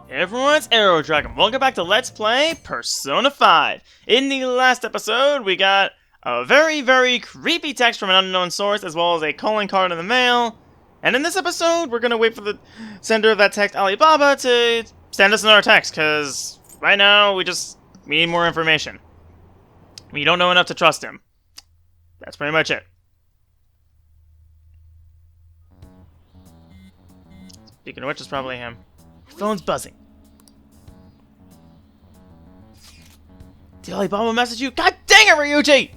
Hey everyone, it's Arrow Dragon. Welcome back to Let's Play Persona 5. In the last episode, we got a very, very creepy text from an unknown source, as well as a calling card in the mail. And in this episode, we're gonna wait for the sender of that text, Alibaba, to send us another text, because right now, we need more information. We don't know enough to trust him. That's pretty much it. Speaking of which, it's probably him. Phone's buzzing. Did Alibaba message you? God dang it, Ryuji!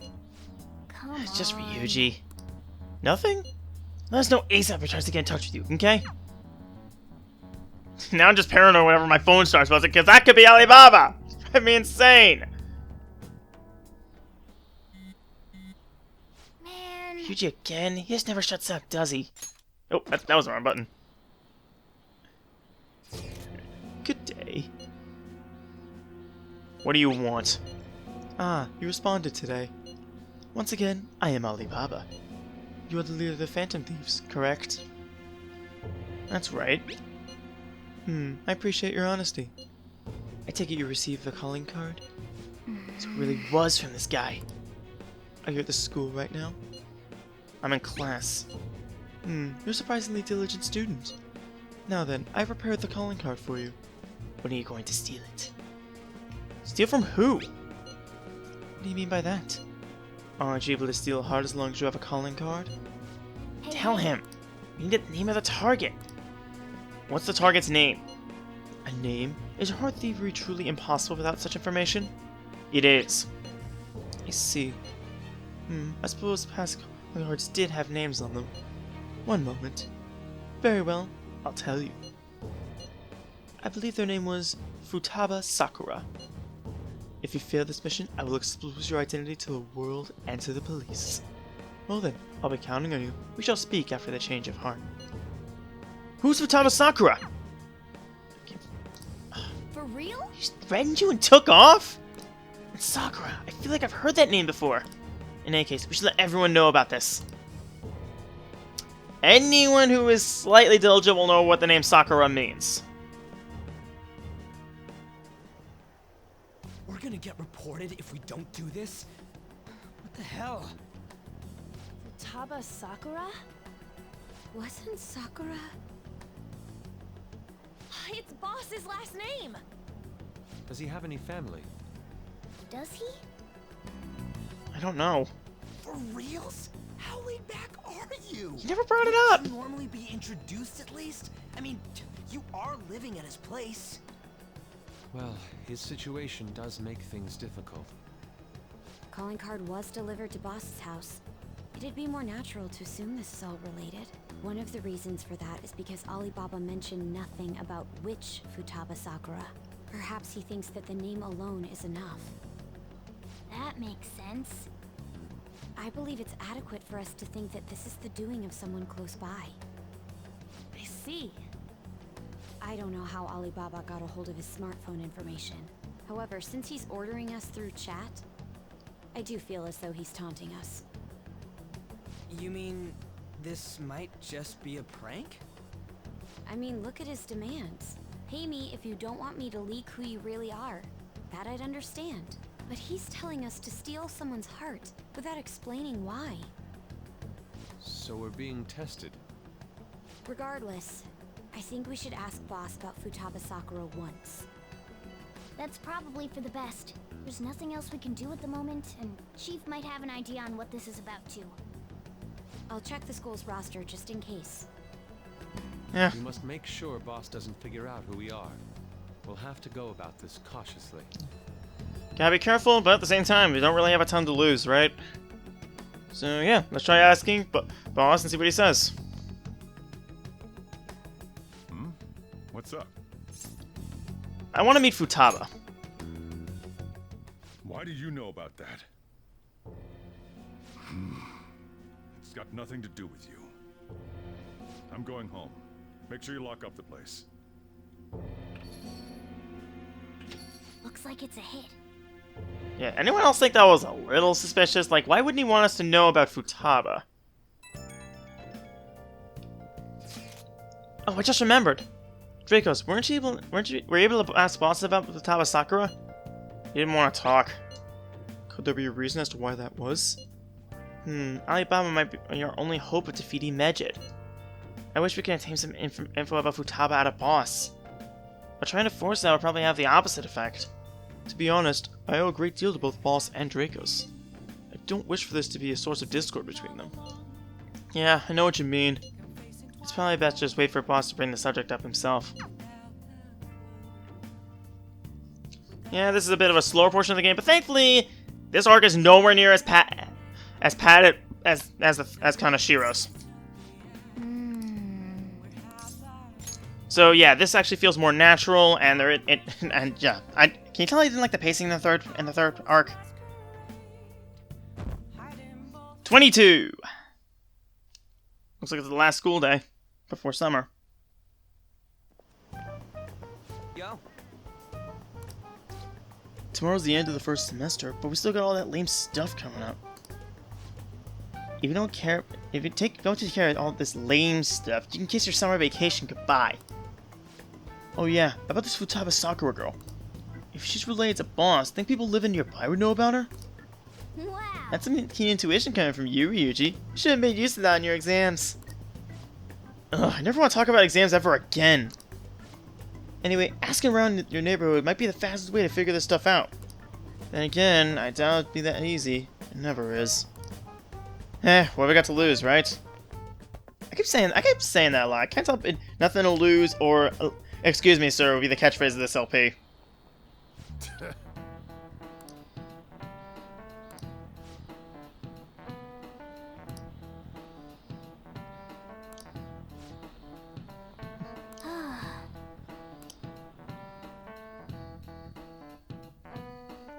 Come on. It's just Ryuji. Nothing? Let us know ASAP if he tries to get in touch with you, okay? Now I'm just paranoid whenever my phone starts buzzing, because that could be Alibaba! Drive me insane! Man. Ryuji again? He just never shuts up, does he? Oh, that was the wrong button. Good day. What do you want? Ah, you responded today. Once again, I am Alibaba. You are the leader of the Phantom Thieves, correct? That's right. I appreciate your honesty. I take it you received the calling card? This really was from this guy. Are you at the school right now? I'm in class. You're a surprisingly diligent student. Now then, I prepared the calling card for you. When are you going to steal it? Steal from who? What do you mean by that? Aren't you able to steal a heart as long as you have a calling card? Hey, Tell him! We need the name of the target! What's the target's name? A name? Is heart thievery truly impossible without such information? It is. I see. I suppose past calling cards did have names on them. One moment. Very well, I'll tell you. I believe their name was Futaba Sakura. If you fail this mission, I will expose your identity to the world and to the police. Well then, I'll be counting on you. We shall speak after the change of heart. Who's Futaba Sakura? For real? He threatened you and took off? It's Sakura. I feel like I've heard that name before. In any case, we should let everyone know about this. Anyone who is slightly diligent will know what the name Sakura means. We're gonna get reported if we don't do this? What the hell? Futaba Sakura? Wasn't Sakura... It's Boss's last name! Does he have any family? Does he? I don't know. For reals? How laid back are you? You never brought it up! Would you normally be introduced at least? I mean, you are living at his place. Well, his situation does make things difficult. Calling card was delivered to Boss's house. It'd be more natural to assume this is all related. One of the reasons for that is because Alibaba mentioned nothing about which Futaba Sakura. Perhaps he thinks that the name alone is enough. That makes sense. I believe it's adequate for us to think that this is the doing of someone close by. I see. I don't know how Alibaba got a hold of his smartphone information. However, since he's ordering us through chat, I do feel as though he's taunting us. You mean this might just be a prank? I mean, look at his demands. Pay me if you don't want me to leak who you really are. That I'd understand. But he's telling us to steal someone's heart without explaining why. So we're being tested. Regardless, I think we should ask Boss about Futaba Sakura once. That's probably for the best. There's nothing else we can do at the moment, and Chief might have an idea on what this is about too. I'll check the school's roster just in case. Yeah. We must make sure Boss doesn't figure out who we are. We'll have to go about this cautiously. Gotta be careful, but at the same time, we don't really have a ton to lose, right? So yeah, let's try asking Boss and see what he says. What's up? I want to meet Futaba. Why do you know about that? It's got nothing to do with you. I'm going home. Make sure you lock up the place. Looks like it's a hit. Yeah, anyone else think that was a little suspicious? Like, why wouldn't he want us to know about Futaba? Oh, I just remembered. Dracos, were you able to ask boss about Futaba Sakura? You didn't want to talk. Could there be a reason as to why that was? Alibaba might be your only hope of defeating Medjed. I wish we could obtain some info about Futaba at a boss. But trying to force that would probably have the opposite effect. To be honest, I owe a great deal to both Boss and Dracos. I don't wish for this to be a source of discord between them. Yeah, I know what you mean. It's probably best to just wait for Boss to bring the subject up himself. Yeah, this is a bit of a slower portion of the game, but thankfully, this arc is nowhere near as padded as Kanashiro's. So yeah, this actually feels more natural, and can you tell I didn't like the pacing in the third arc? 22. Looks like it's the last school day before summer. Yo. Tomorrow's the end of the first semester, but we still got all that lame stuff coming up. If you don't take care of all this lame stuff, you can kiss your summer vacation goodbye. Oh yeah, about this Futaba Sakura girl. If she's related to Boss, think people living nearby would know about her? Wow. That's some keen intuition coming from you, Ryuji. You should have made use of that in your exams. Ugh, I never want to talk about exams ever again. Anyway, asking around your neighborhood might be the fastest way to figure this stuff out. Then again, I doubt it'd be that easy. It never is. What have I got to lose, right? I keep saying that a lot. I can't help it. Nothing to lose, or excuse me, sir, would be the catchphrase of this LP.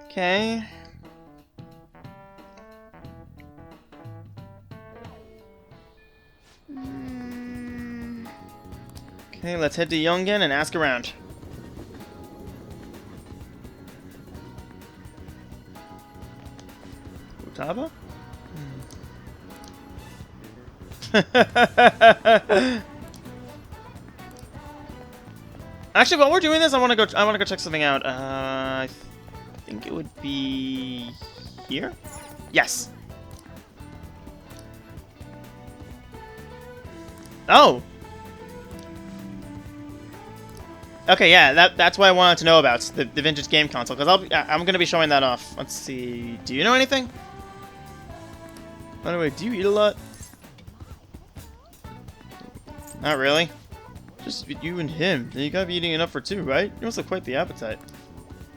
Okay. Okay, let's head to Yongen and ask around. Futaba? Actually, while we're doing this, I want to go check something out. I think it would be here? Yes. Oh. Okay, yeah, that's what I wanted to know about the vintage game console, because I'm gonna be showing that off. Let's see. Do you know anything? By the way, do you eat a lot? Not really. Just you and him. You gotta be eating enough for two, right? You must have quite the appetite.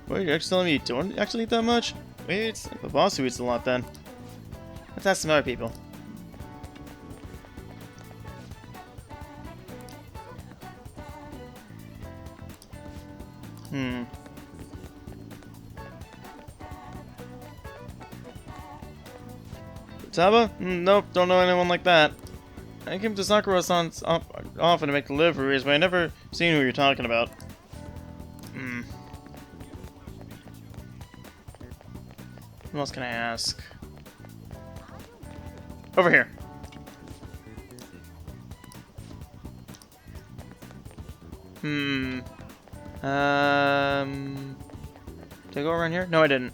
Wait, you're actually telling me you don't actually eat that much? Wait, it's the boss who eats a lot then. Let's ask some other people. Futaba? Nope, don't know anyone like that. I came to Sakura-san's often to make deliveries, but I never seen who you're talking about. What else can I ask? Over here. Did I go around here? No, I didn't.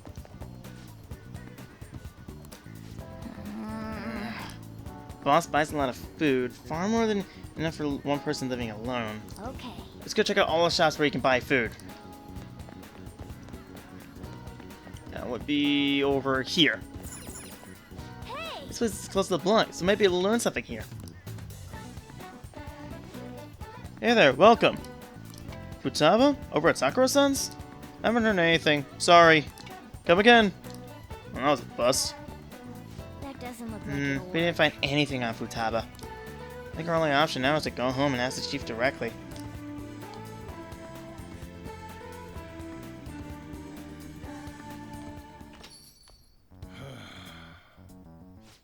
Boss buys a lot of food, far more than enough for one person living alone. Okay. Let's go check out all the shops where you can buy food. That would be over here. Hey! This place is close to the block, so I might be able to learn something here. Hey there, welcome. Futaba? Over at Sakura-san's? I haven't heard anything. Sorry. Come again. Well, that was a bust. That doesn't look like it'll We work. didn't find anything on Futaba. I think our only option now is to go home and ask the chief directly.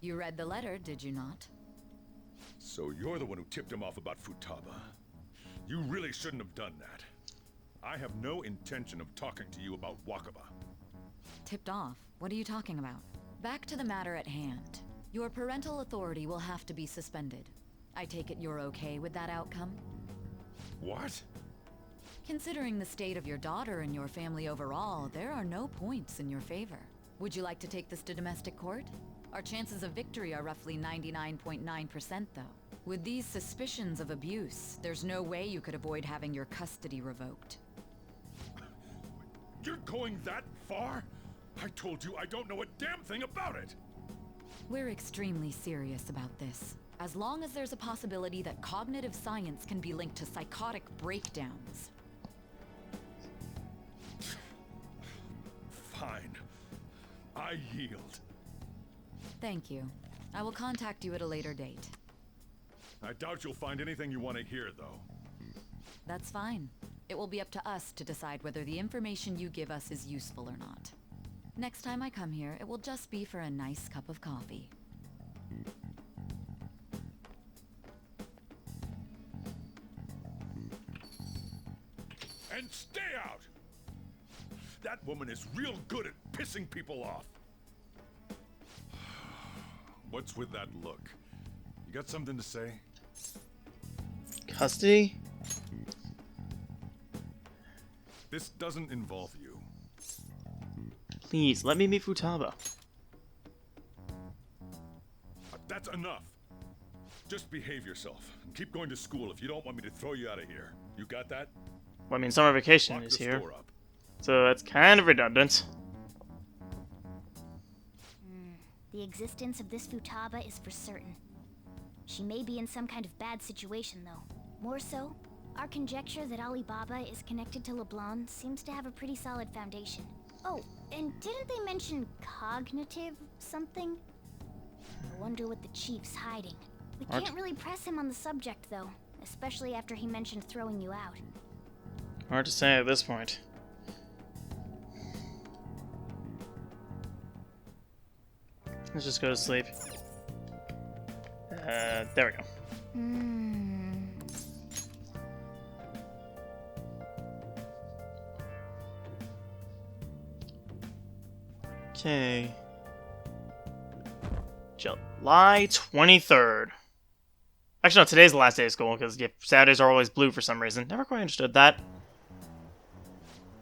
You read the letter, did you not? So you're the one who tipped him off about Futaba. You really shouldn't have done that. I have no intention of talking to you about Wakaba. Tipped off? What are you talking about? Back to the matter at hand. Your parental authority will have to be suspended. I take it you're okay with that outcome? What? Considering the state of your daughter and your family overall, there are no points in your favor. Would you like to take this to domestic court? Our chances of victory are roughly 99.9% though. With these suspicions of abuse, there's no way you could avoid having your custody revoked. You're going that far? I told you I don't know a damn thing about it! We're extremely serious about this. As long as there's a possibility that cognitive science can be linked to psychotic breakdowns. Fine. I yield. Thank you. I will contact you at a later date. I doubt you'll find anything you want to hear, though. That's fine. It will be up to us to decide whether the information you give us is useful or not. Next time I come here, it will just be for a nice cup of coffee. And stay out! That woman is real good at pissing people off. What's with that look? You got something to say? Custody? This doesn't involve you. Please, let me meet Futaba. That's enough. Just behave yourself and keep going to school if you don't want me to throw you out of here. You got that? Well, I mean, summer vacation Lock is the here, store up. so that's kind of redundant. The existence of this Futaba is for certain. She may be in some kind of bad situation, though. More so, our conjecture that Alibaba is connected to LeBlanc seems to have a pretty solid foundation. Oh, and didn't they mention cognitive something? I wonder what the chief's hiding. We can't really press him on the subject, though, especially after he mentioned throwing you out. Hard to say at this point. Let's just go to sleep. There we go. Okay. July 23rd. Actually, no, today's the last day of school, because Saturdays are always blue for some reason. Never quite understood that.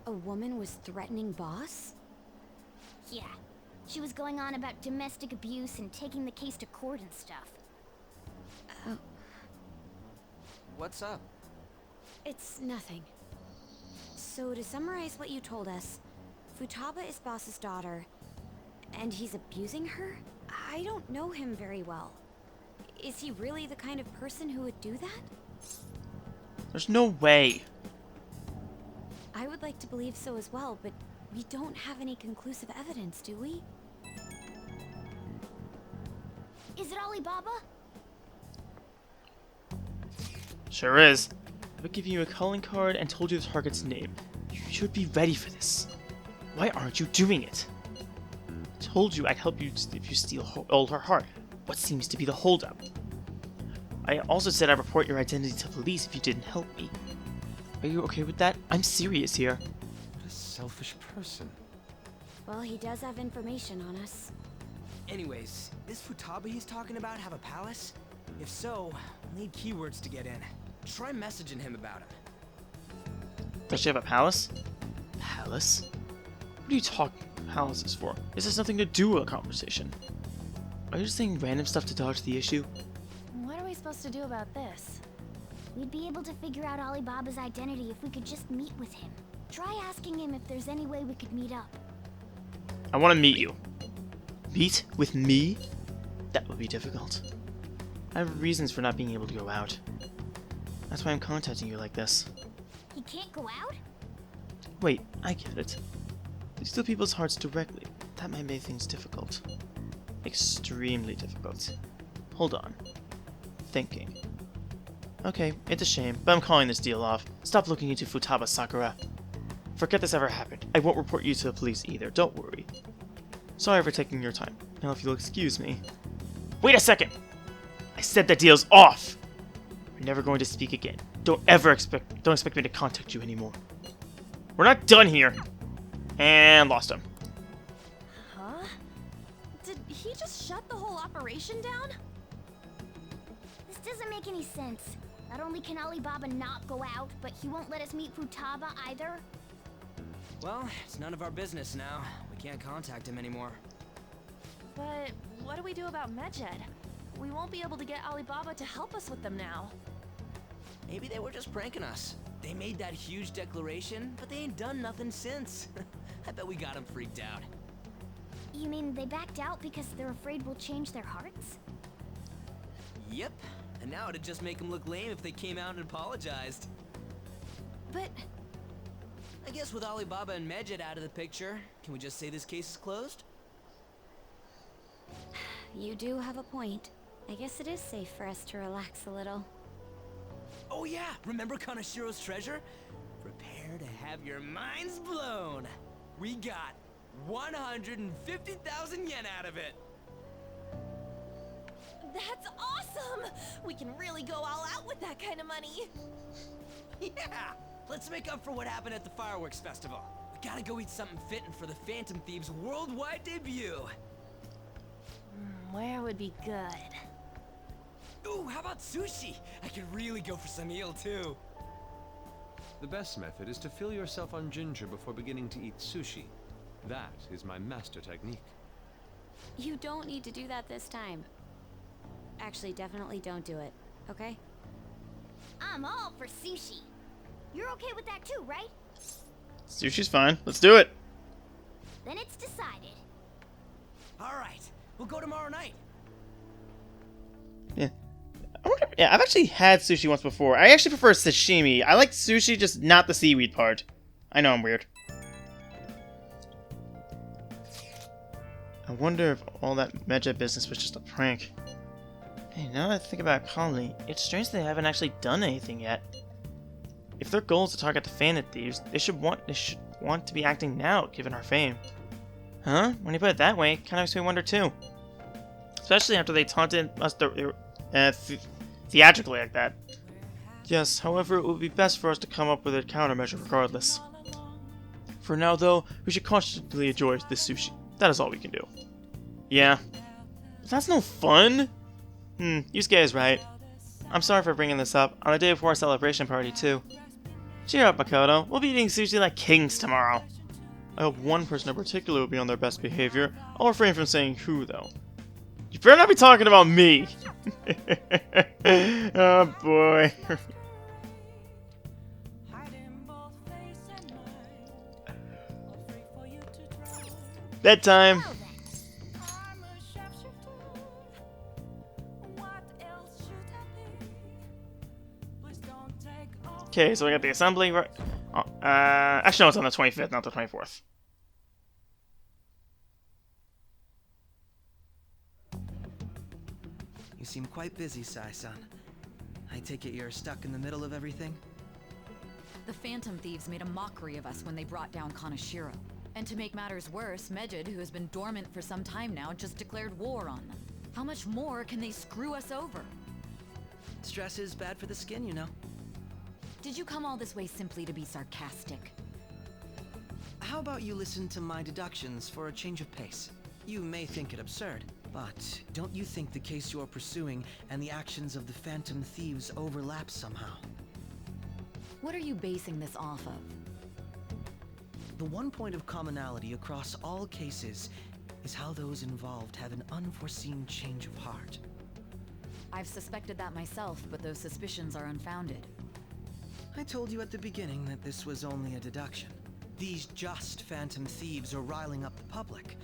A woman was threatening Boss? Yeah, she was going on about domestic abuse and taking the case to court and stuff. What's up? It's nothing. So to summarize what you told us, Futaba is Boss's daughter, and he's abusing her? I don't know him very well. Is he really the kind of person who would do that? There's no way. I would like to believe so as well, but we don't have any conclusive evidence, do we? Is it Alibaba? Sure is. I've given you a calling card and told you the target's name. You should be ready for this. Why aren't you doing it? I told you I'd help you if you steal her heart. What seems to be the holdup? I also said I'd report your identity to police if you didn't help me. Are you okay with that? I'm serious here. What a selfish person. Well, he does have information on us. Anyways, this Futaba he's talking about have a palace? If so, we'll need keywords to get in. Try messaging him about him. Does she have a palace? Palace? What are you talking palaces for? This has nothing to do with a conversation. Are you just saying random stuff to dodge the issue? What are we supposed to do about this? We'd be able to figure out Alibaba's identity if we could just meet with him. Try asking him if there's any way we could meet up. I want to meet you. Meet with me? That would be difficult. I have reasons for not being able to go out. That's why I'm contacting you like this. He can't go out? Wait, I get it. You steal people's hearts directly. That might make things difficult. Extremely difficult. Hold on. Thinking. Okay, it's a shame, but I'm calling this deal off. Stop looking into Futaba, Sakura. Forget this ever happened. I won't report you to the police either, don't worry. Sorry for taking your time. Now if you'll excuse me... Wait a second! I said that deal's off! We're never going to speak again. Don't expect me to contact you anymore. We're not done here! And lost him. Huh? Did he just shut the whole operation down? This doesn't make any sense. Not only can Alibaba not go out, but he won't let us meet Futaba either. Well, it's none of our business now. We can't contact him anymore. But what do we do about Medjed? We won't be able to get Alibaba to help us with them now. Maybe they were just pranking us. They made that huge declaration, but they ain't done nothing since. I bet we got them freaked out. You mean they backed out because they're afraid we'll change their hearts? Yep. And now it'd just make them look lame if they came out and apologized. But I guess with Alibaba and Medjed out of the picture, can we just say this case is closed? You do have a point. I guess it is safe for us to relax a little. Oh yeah, remember Kanashiro's treasure? Prepare to have your minds blown. We got 150,000 yen out of it. that's awesome! We can really go all out with that kind of money. Yeah, let's make up for what happened at the fireworks festival. We gotta go eat something fitting for the Phantom Thieves' worldwide debut. Where would be good? Ooh, how about sushi? I could really go for some eel too. The best method is to fill yourself on ginger before beginning to eat sushi. That is my master technique. You don't need to do that this time. Actually, definitely don't do it, okay? I'm all for sushi. You're okay with that too, right? Sushi's fine. Let's do it. Then it's decided. All right, we'll go tomorrow night. Yeah. Yeah, I've actually had sushi once before. I actually prefer sashimi. I like sushi, just not the seaweed part. I know I'm weird. I wonder if all that Medjed business was just a prank. Hey, now that I think about it calmly, it's strange they haven't actually done anything yet. If their goal is to target the Phantom Thieves, they should want to be acting now, given our fame. Huh? When you put it that way, kind of makes me wonder too. Especially after they taunted us theatrically like that. Yes, however, it would be best for us to come up with a countermeasure regardless. For now, though, we should cautiously enjoy this sushi. That is all we can do. Yeah. But that's no fun! Yusuke is right. I'm sorry for bringing this up, on the day before our celebration party, too. Cheer up, Makoto. We'll be eating sushi like kings tomorrow. I hope one person in particular will be on their best behavior. I'll refrain from saying who, though. You better not be talking about me! Oh, boy. Bedtime! Okay, so we got the assembly, right? Actually, no, it's on the 25th, not the 24th. You seem quite busy, Sai-san. I take it you're stuck in the middle of everything? The Phantom Thieves made a mockery of us when they brought down Kanashiro. And to make matters worse, Medjed, who has been dormant for some time now, just declared war on them. How much more can they screw us over? Stress is bad for the skin, you know. Did you come all this way simply to be sarcastic? How about you listen to my deductions for a change of pace? You may think it absurd, but don't you think the case you're pursuing and the actions of the Phantom Thieves overlap somehow? What are you basing this off of? The one point of commonality across all cases is how those involved have an unforeseen change of heart. I've suspected that myself, but those suspicions are unfounded. I told you at the beginning that this was only a deduction. These just Phantom Thieves are riling up the public.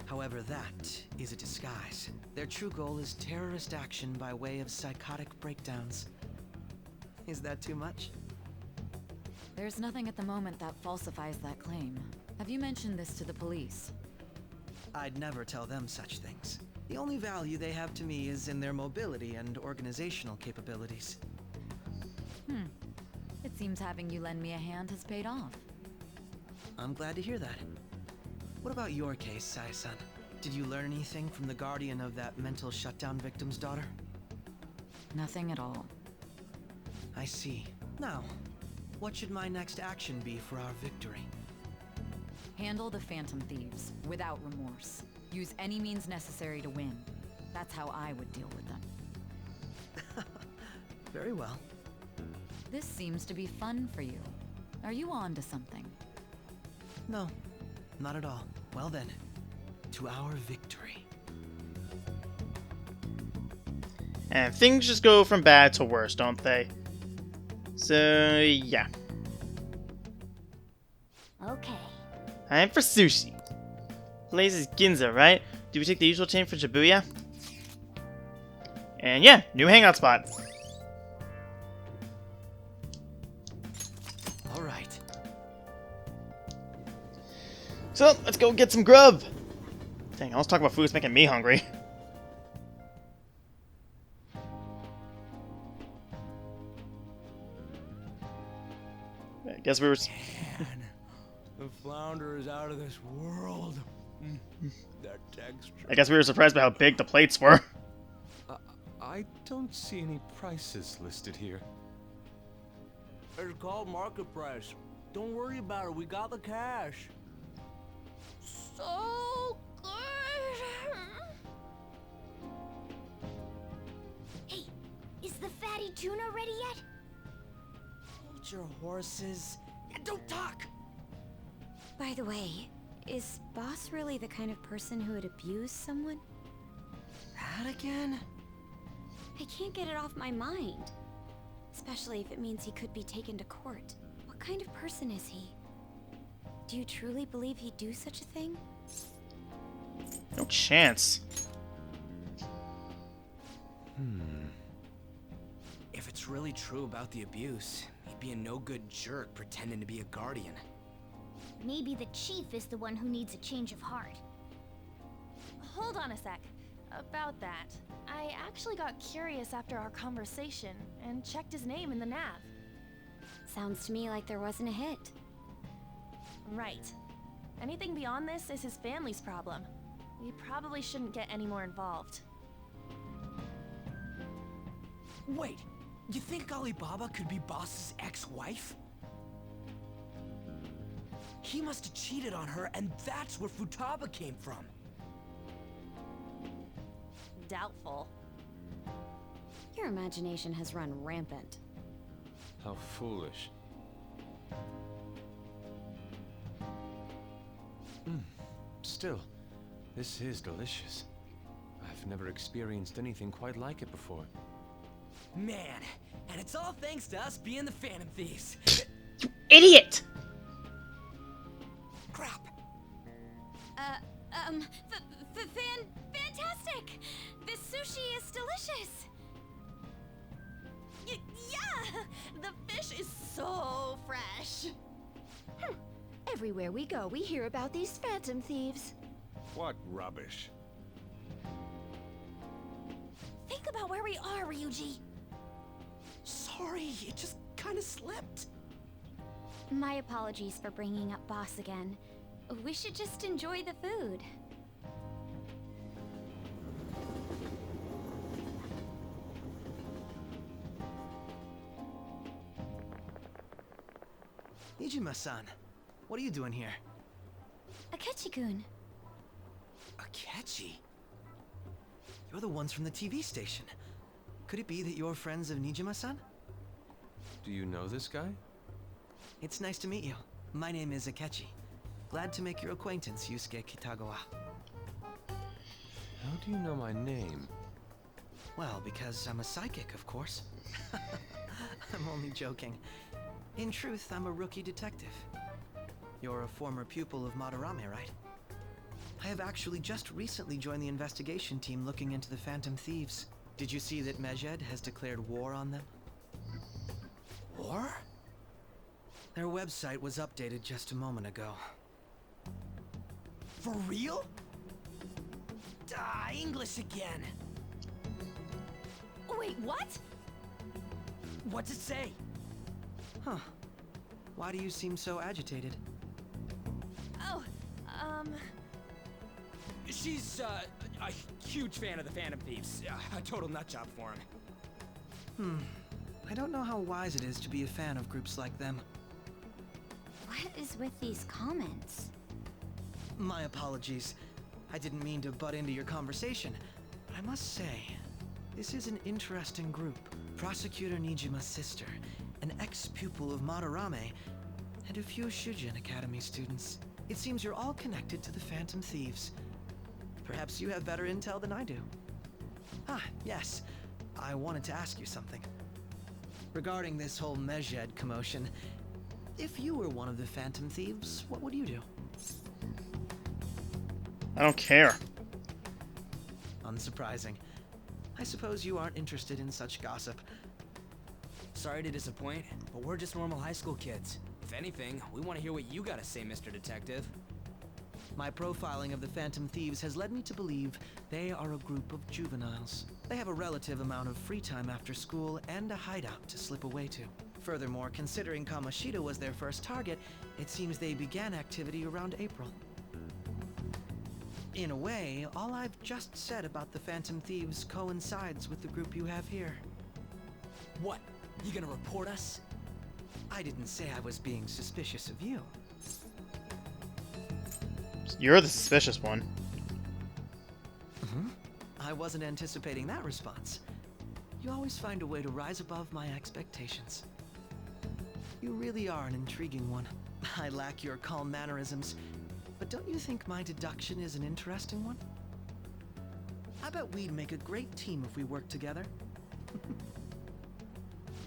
However, that is a disguise. Their true goal is terrorist action by way of psychotic breakdowns. Is that too much? There's nothing at the moment that falsifies that claim. Have you mentioned this to the police? I'd never tell them such things. The only value they have to me is in their mobility and organizational capabilities. It seems having you lend me a hand has paid off. I'm glad to hear that. What about your case, Sai-san? Did you learn anything from the guardian of that mental shutdown victim's daughter? Nothing at all. I see. Now, what should my next action be for our victory? Handle the Phantom Thieves, without remorse. Use any means necessary to win. That's how I would deal with them. Very well. This seems to be fun for you. Are you on to something? No, not at all. Well then, to our victory. And things just go from bad to worse, don't they? So, yeah. Okay. Time for sushi. Place is Ginza, right? Do we take the usual chain for Shibuya? And yeah, new hangout spot. Alright. So, let's go get some grub. Dang, I was talking about food, it's making me hungry. I guess we were... Man, the flounder is out of this world. That texture. I guess we were surprised by how big the plates were. I don't see any prices listed here. It's called market price. Don't worry about it. We got the cash. So good. Hey, is the fatty tuna ready yet? Hold your horses and don't talk! By the way, is Boss really the kind of person who would abuse someone? That again? I can't get it off my mind. Especially if it means he could be taken to court. What kind of person is he? Do you truly believe he'd do such a thing? No chance. If it's really true about the abuse, he'd be a no-good jerk pretending to be a guardian. Maybe the chief is the one who needs a change of heart. Hold on a sec. About that, I actually got curious after our conversation and checked his name in the nav. Sounds to me like there wasn't a hit. Right. Anything beyond this is his family's problem. We probably shouldn't get any more involved. Wait, you think Alibaba could be Boss's ex-wife? He must have cheated on her, and that's where Futaba came from. Doubtful. Your imagination has run rampant. How foolish. Still, this is delicious. I've never experienced anything quite like it before. Man, and it's all thanks to us being the Phantom Thieves. Idiot! Crap. Fantastic! This sushi is delicious! Yeah! The fish is so fresh! Everywhere we go, we hear about these phantom thieves. What rubbish. Think about where we are, Ryuji! Sorry, it just kind of slipped. My apologies for bringing up Boss again. We should just enjoy the food. Nijima-san, what are you doing here? Akechi-kun. Akechi? You're the ones from the TV station. Could it be that you're friends of Nijima-san? Do you know this guy? It's nice to meet you. My name is Akechi. Glad to make your acquaintance, Yusuke Kitagawa. How do you know my name? Well, because I'm a psychic, of course. I'm only joking. In truth, I'm a rookie detective. You're a former pupil of Madarame, right? I have actually just recently joined the investigation team looking into the Phantom Thieves. Did you see that Medjed has declared war on them? War? Their website was updated just a moment ago. For real? English again! Wait, what? What's it say? Huh. Why do you seem so agitated? Oh, She's, a huge fan of the Phantom Thieves. A total nutjob for him. I don't know how wise it is to be a fan of groups like them. What is with these comments? My apologies. I didn't mean to butt into your conversation, but I must say, This is an interesting group. Prosecutor Nijima's sister, an ex-pupil of Madarame, and a few Shujin Academy students. It seems you're all connected to the Phantom Thieves. Perhaps you have better intel than I do. Ah, yes. I wanted to ask you something. Regarding this whole Medjed commotion, if you were one of the Phantom Thieves, what would you do? I don't care. Unsurprising. I suppose you aren't interested in such gossip. Sorry to disappoint, but we're just normal high school kids. If anything, we want to hear what you gotta say, Mr. Detective. My profiling of the Phantom Thieves has led me to believe they are a group of juveniles. They have a relative amount of free time after school and a hideout to slip away to. Furthermore, considering Kamoshida was their first target, it seems they began activity around April. In a way, all I've just said about the Phantom Thieves coincides with the group you have here. What? You gonna report us? I didn't say I was being suspicious of you. You're the suspicious one. I wasn't anticipating that response. You always find a way to rise above my expectations. You really are an intriguing one. I lack your calm mannerisms, but don't you think my deduction is an interesting one? I bet we'd make a great team if we worked together.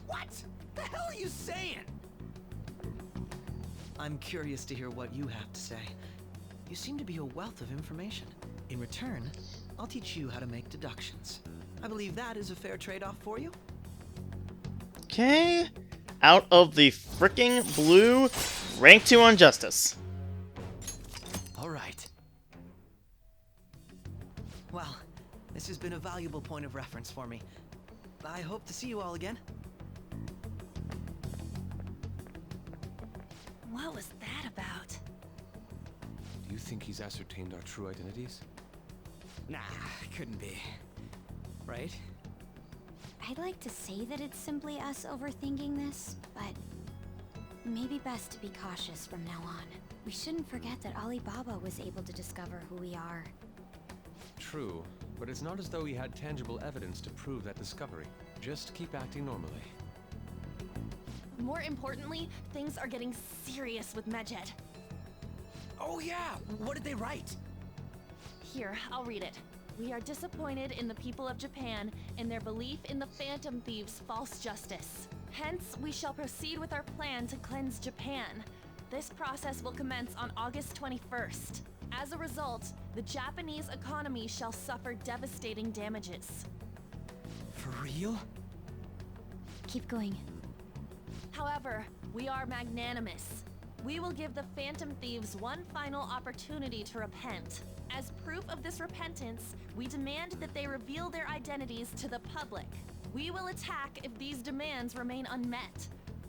What? The hell are you saying? I'm curious to hear what you have to say. You seem to be a wealth of information. In return, I'll teach you how to make deductions. I believe that is a fair trade-off for you. Okay. Out of the fricking blue, rank 2 on justice. All right. Well, this has been a valuable point of reference for me. I hope to see you all again. What was that about? Do you think he's ascertained our true identities? Nah, couldn't be. Right? I'd like to say that it's simply us overthinking this, but maybe best to be cautious from now on. We shouldn't forget that Alibaba was able to discover who we are. True, but it's not as though he had tangible evidence to prove that discovery. Just keep acting normally. More importantly, things are getting serious with Medjed. Oh yeah! What did they write? Here, I'll read it. We are disappointed in the people of Japan in their belief in the Phantom Thieves' false justice. Hence, we shall proceed with our plan to cleanse Japan. This process will commence on August 21st. As a result, the Japanese economy shall suffer devastating damages. For real? Keep going. However, we are magnanimous. We will give the Phantom Thieves one final opportunity to repent. As proof of this repentance, we demand that they reveal their identities to the public. We will attack if these demands remain unmet.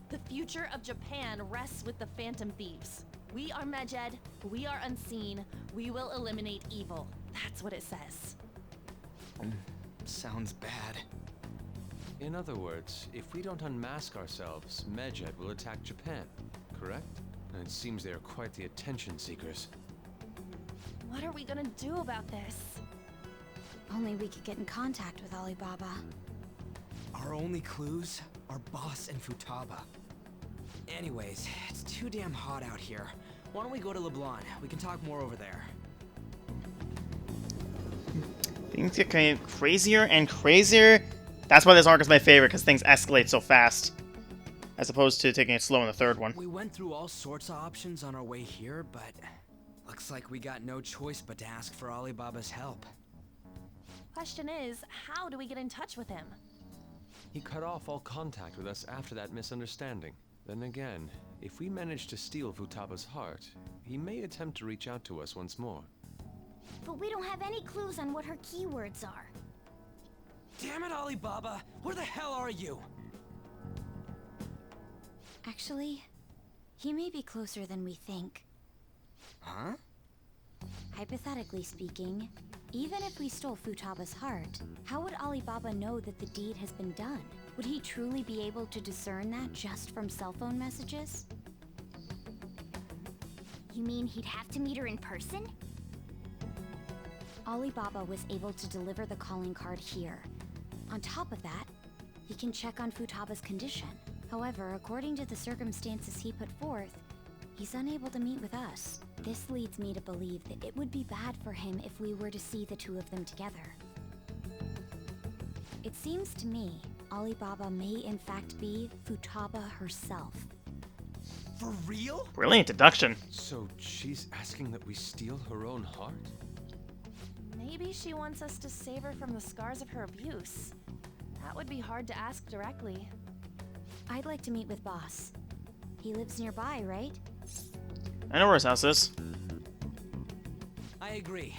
The future of Japan rests with the Phantom Thieves. We are Medjed, we are unseen, we will eliminate evil. That's what it says. Sounds bad. In other words, if we don't unmask ourselves, Medjed will attack Japan, correct? And it seems they are quite the attention seekers. What are we gonna do about this? Only we could get in contact with Alibaba. Our only clues are Boss and Futaba. Anyways, it's too damn hot out here. Why don't we go to LeBlanc? We can talk more over there. Things get kind of crazier and crazier. That's why this arc is my favorite, because things escalate so fast. As opposed to taking it slow in the third one. We went through all sorts of options on our way here, but looks like we got no choice but to ask for Alibaba's help. Question is, how do we get in touch with him? He cut off all contact with us after that misunderstanding. Then again, if we manage to steal Futaba's heart, he may attempt to reach out to us once more. But we don't have any clues on what her keywords are. Damn it, Alibaba! Where the hell are you? Actually, he may be closer than we think. Huh? Hypothetically speaking, even if we stole Futaba's heart, how would Alibaba know that the deed has been done? Would he truly be able to discern that just from cell phone messages? You mean he'd have to meet her in person? Alibaba was able to deliver the calling card here. On top of that, he can check on Futaba's condition. However, according to the circumstances he put forth, he's unable to meet with us. This leads me to believe that it would be bad for him if we were to see the two of them together. It seems to me Alibaba may in fact be Futaba herself. For real? Brilliant deduction. So she's asking that we steal her own heart? Maybe she wants us to save her from the scars of her abuse. That would be hard to ask directly. I'd like to meet with Boss. He lives nearby, right? I know where his house is. I agree.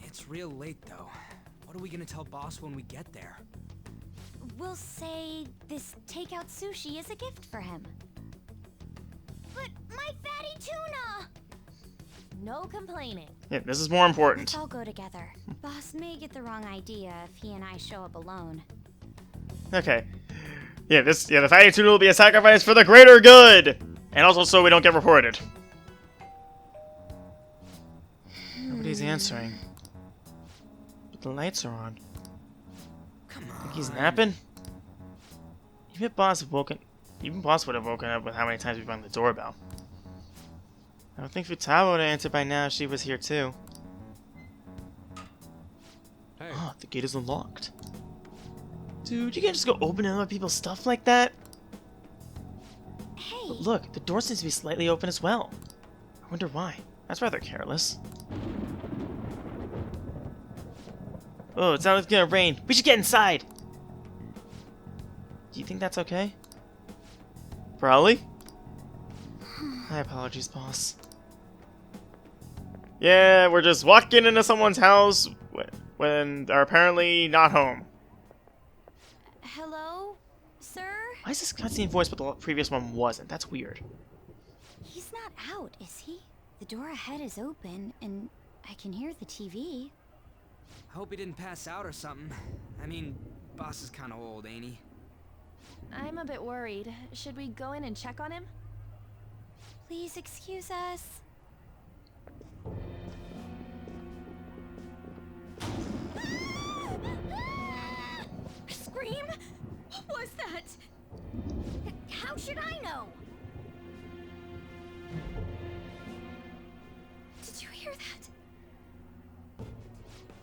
It's real late, though. What are we gonna tell Boss when we get there? We'll say this takeout sushi is a gift for him. But my fatty tuna! No complaining. Yeah, this is more important. Let's all go together. Boss may get the wrong idea if he and I show up alone. Okay. Yeah, the fatty tuna will be a sacrifice for the greater good! And also so we don't get reported. Nobody's answering. But the lights are on. Come on. Think he's napping? Even Boss would have woken up with how many times we rang the doorbell. I don't think Futaba would have answered by now if she was here too. Hey. Oh, the gate is unlocked. Dude, you can't just go opening other people's stuff like that. Hey! But look, the door seems to be slightly open as well. I wonder why. That's rather careless. Oh, it sounds like it's gonna rain. We should get inside! Do you think that's okay? Probably? My apologies, boss. Yeah, we're just walking into someone's house when they're apparently not home. Hello, sir? Why is this cutscene voice but the previous one wasn't? That's weird. He's not out, is he? The door ahead is open, and I can hear the TV. Hope he didn't pass out or something. I mean, Boss is kinda old, ain't he? I'm a bit worried. Should we go in and check on him? Please excuse us. Scream? What was that? How should I know? Did you hear that?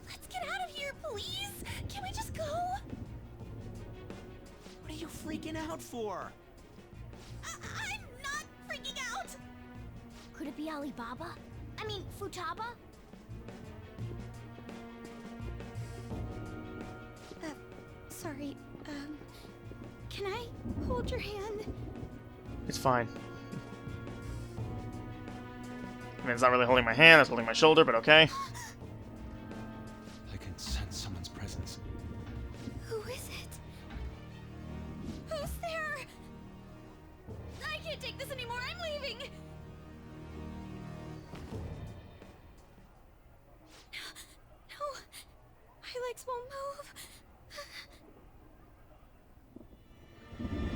Let's get out of here, please! Can we just go? What are you freaking out for? I'm not freaking out! Could it be Alibaba? I mean, Futaba? Sorry, can I hold your hand? It's fine. I mean, it's not really holding my hand, it's holding my shoulder, but okay. I can sense someone's presence. Who is it? Who's there? I can't take this anymore, I'm leaving! No, my legs won't move.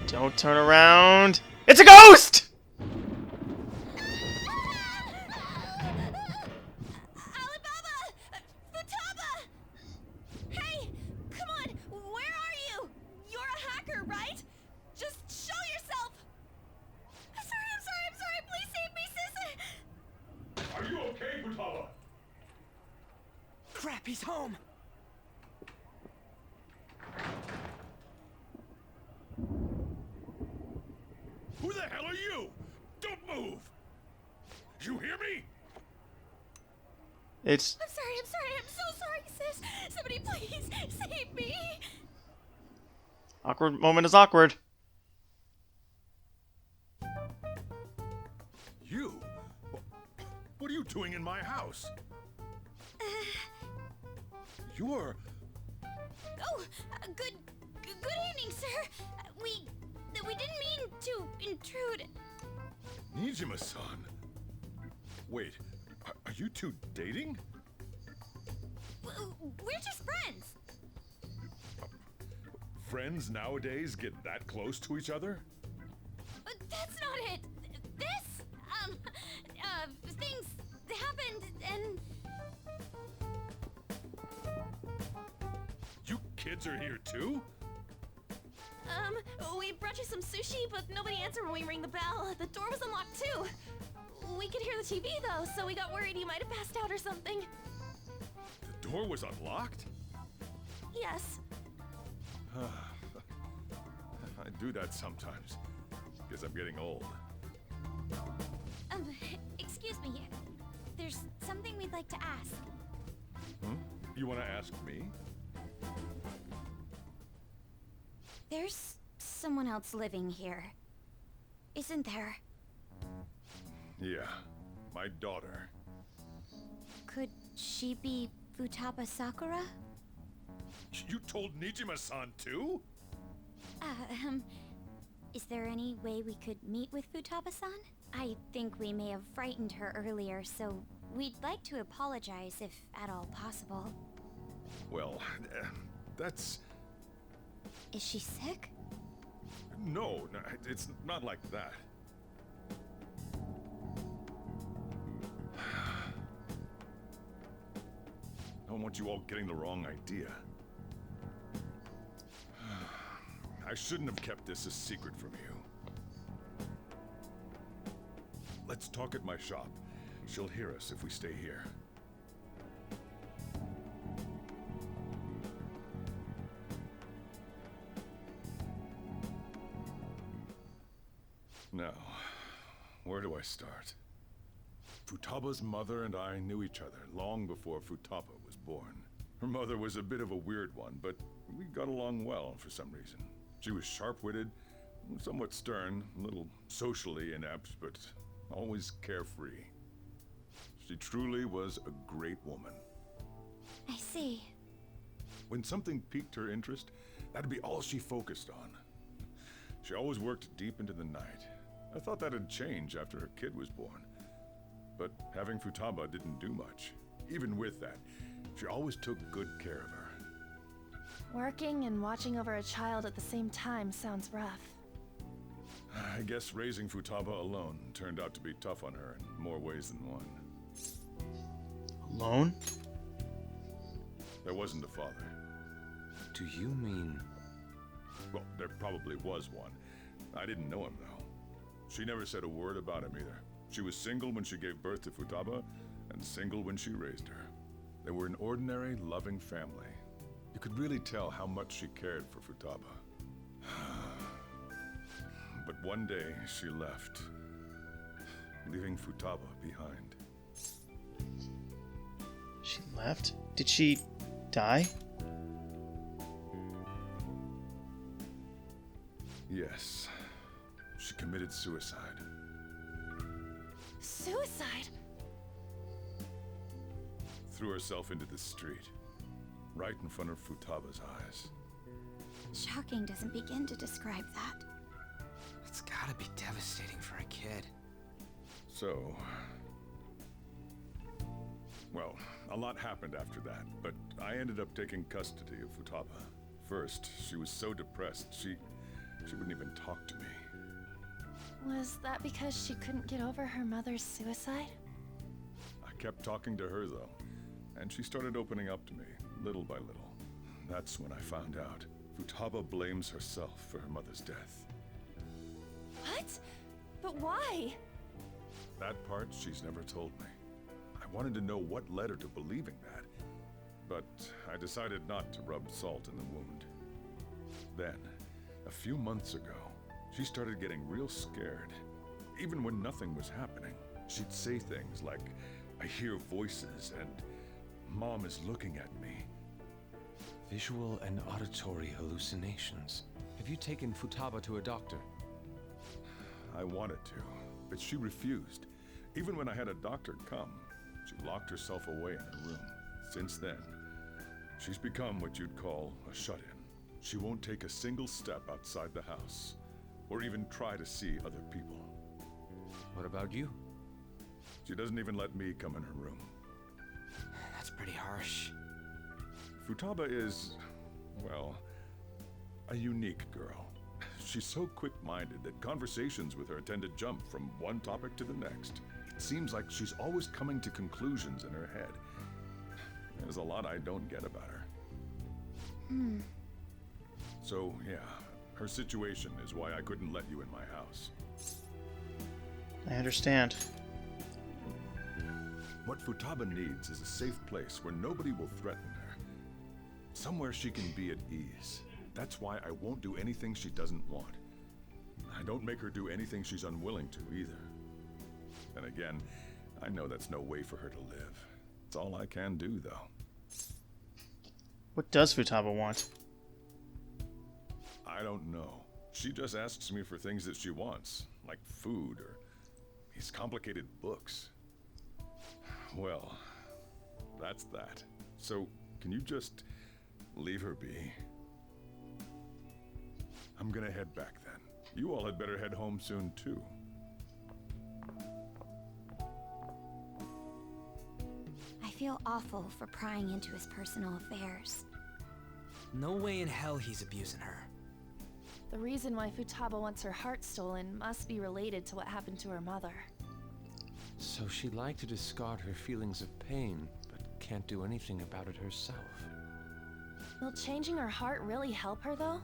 Don't turn around. It's a ghost! Alibaba! Futaba! Hey! Come on! Where are you? You're a hacker, right? Just show yourself! I'm sorry! Please save me, sis! Are you okay, Futaba? Crap, he's home! Who the hell are you? Don't move! You hear me? It's I'm so sorry, sis! Somebody please save me! awkward moment is awkward. You? What are you doing in my house? You're... Oh, good evening, sir. We didn't mean to intrude. Nijima-san. Wait, are you two dating? We're just friends. Friends nowadays get that close to each other? That's not it. This, things happened and... You kids are here too? We brought you some sushi, but nobody answered when we rang the bell. The door was unlocked too. We could hear the TV though, so we got worried you might have passed out or something. The door was unlocked? Yes. I do that sometimes. Guess I'm getting old. Excuse me. There's something we'd like to ask. You want to ask me? There's someone else living here, isn't there? Yeah, my daughter. Could she be Futaba Sakura? You told Nijima-san too? Is there any way we could meet with Futaba-san? I think we may have frightened her earlier, so we'd like to apologize if at all possible. Well, that's... Is she sick? No, it's not like that. I don't want you all getting the wrong idea. I shouldn't have kept this a secret from you. Let's talk at my shop. She'll hear us if we stay here. Now, where do I start? Futaba's mother and I knew each other long before Futaba was born. Her mother was a bit of a weird one, but we got along well for some reason. She was sharp-witted, somewhat stern, a little socially inept, but always carefree. She truly was a great woman. I see. When something piqued her interest, that'd be all she focused on. She always worked deep into the night. I thought that'd change after her kid was born. But having Futaba didn't do much. Even with that, she always took good care of her. Working and watching over a child at the same time sounds rough. I guess raising Futaba alone turned out to be tough on her in more ways than one. Alone? There wasn't a father. Do you mean... Well, there probably was one. I didn't know him, though. She never said a word about him either. She was single when she gave birth to Futaba, and single when she raised her. They were an ordinary, loving family. You could really tell how much she cared for Futaba. But one day, she left, leaving Futaba behind. She left? Did she die? Yes. She committed suicide. Suicide? Threw herself into the street, right in front of Futaba's eyes. Shocking doesn't begin to describe that. It's gotta be devastating for a kid. So... Well, a lot happened after that, but I ended up taking custody of Futaba. First, she was so depressed, she wouldn't even talk to me. Was that because she couldn't get over her mother's suicide? I kept talking to her, though, and she started opening up to me, little by little. That's when I found out. Futaba blames herself for her mother's death. What? But why? That part she's never told me. I wanted to know what led her to believing that, but I decided not to rub salt in the wound. Then, a few months ago, she started getting real scared. Even when nothing was happening, she'd say things like, "I hear voices," and "Mom is looking at me." Visual and auditory hallucinations. Have you taken Futaba to a doctor? I wanted to, but she refused. Even when I had a doctor come, she locked herself away in her room. Since then, she's become what you'd call a shut-in. She won't take a single step outside the house, or even try to see other people. What about you? She doesn't even let me come in her room. That's pretty harsh. Futaba is, well, a unique girl. She's so quick-minded that conversations with her tend to jump from one topic to the next. It seems like she's always coming to conclusions in her head. There's a lot I don't get about her. So, yeah, her situation is why I couldn't let you in my house. I understand. What Futaba needs is a safe place where nobody will threaten her. Somewhere she can be at ease. That's why I won't do anything she doesn't want. I don't make her do anything she's unwilling to, either. And again, I know that's no way for her to live. It's all I can do, though. What does Futaba want? I don't know. She just asks me for things that she wants, like food or these complicated books. Well, that's that. So, can you just leave her be? I'm gonna head back then. You all had better head home soon, too. I feel awful for prying into his personal affairs. No way in hell he's abusing her. The reason why Futaba wants her heart stolen must be related to what happened to her mother. So she'd like to discard her feelings of pain, but can't do anything about it herself. Will changing her heart really help her, though?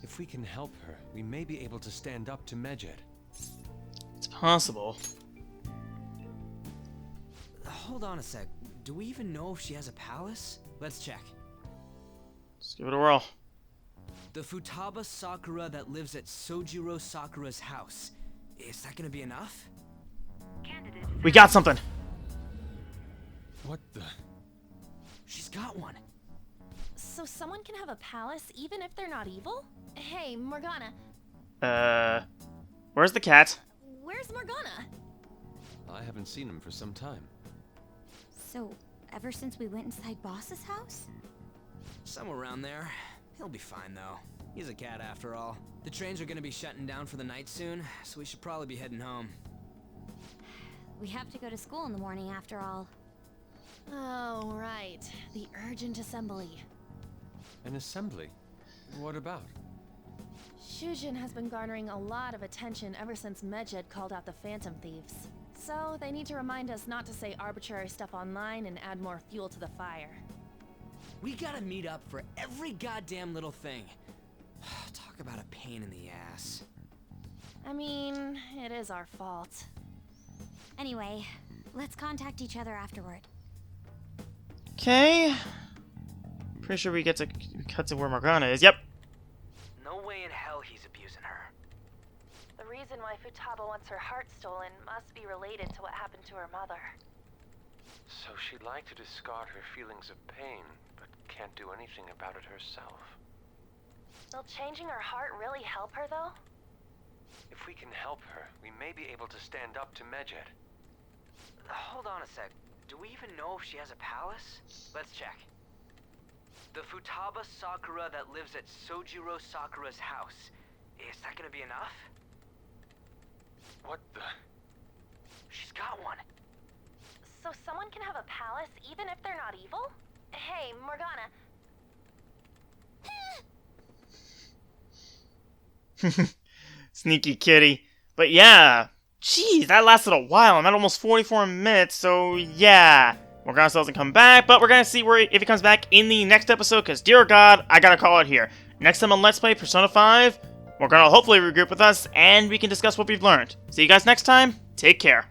If we can help her, we may be able to stand up to Medjed. It's possible. Hold on a sec. Do we even know if she has a palace? Let's check. Let's give it a whirl. The Futaba Sakura that lives at Sojiro Sakura's house. Is that gonna be enough? We got something! What the? She's got one. So someone can have a palace even if they're not evil? Hey, Morgana. Where's the cat? Where's Morgana? I haven't seen him for some time. So, ever since we went inside Boss's house? Somewhere around there. He'll be fine, though. He's a cat, after all. The trains are gonna be shutting down for the night soon, so we should probably be heading home. We have to go to school in the morning after all. Oh, right. The urgent assembly. An assembly? What about? Shujin has been garnering a lot of attention ever since Medjed called out the Phantom Thieves. So, they need to remind us not to say arbitrary stuff online and add more fuel to the fire. We gotta meet up for every goddamn little thing. Talk about a pain in the ass. I mean, it is our fault. Anyway, let's contact each other afterward. Okay. Pretty sure we get to cut to where Morgana is. Yep. No way in hell he's abusing her. The reason why Futaba wants her heart stolen must be related to what happened to her mother. So she'd like to discard her feelings of pain, but can't do anything about it herself. Will changing her heart really help her, though? If we can help her, we may be able to stand up to Medjed. Hold on a sec. Do we even know if she has a palace? Let's check. The Futaba Sakura that lives at Sojiro Sakura's house. Is that gonna be enough? What the? She's got one. So someone can have a palace even if they're not evil? Hey, Morgana. Sneaky kitty. But yeah. Jeez, that lasted a while. I'm at almost 44 minutes, so yeah. Morgana still doesn't come back, but we're gonna see if he comes back in the next episode, because dear God, I gotta call it here. Next time on Let's Play Persona 5, Morgana will hopefully regroup with us, and we can discuss what we've learned. See you guys next time. Take care.